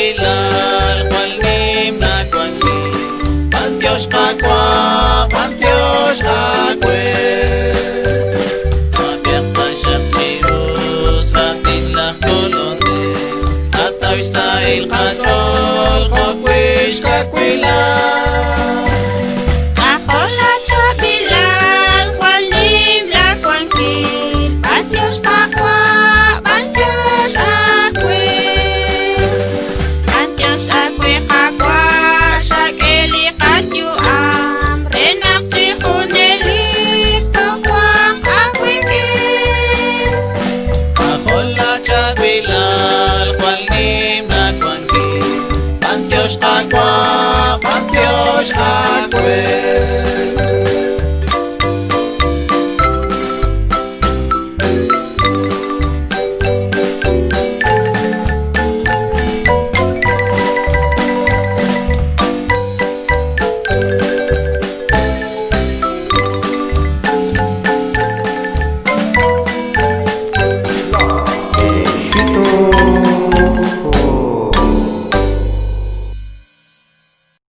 Bilal Juanim na kwangi Pantios kakwa Pantios kakwe Mabiak na siyang chiyos Rating lah kolonde Ataw Israel kachol Chokwish kakwila Bilal Juanim na kwangi Pantios kakwa Pantios kakwe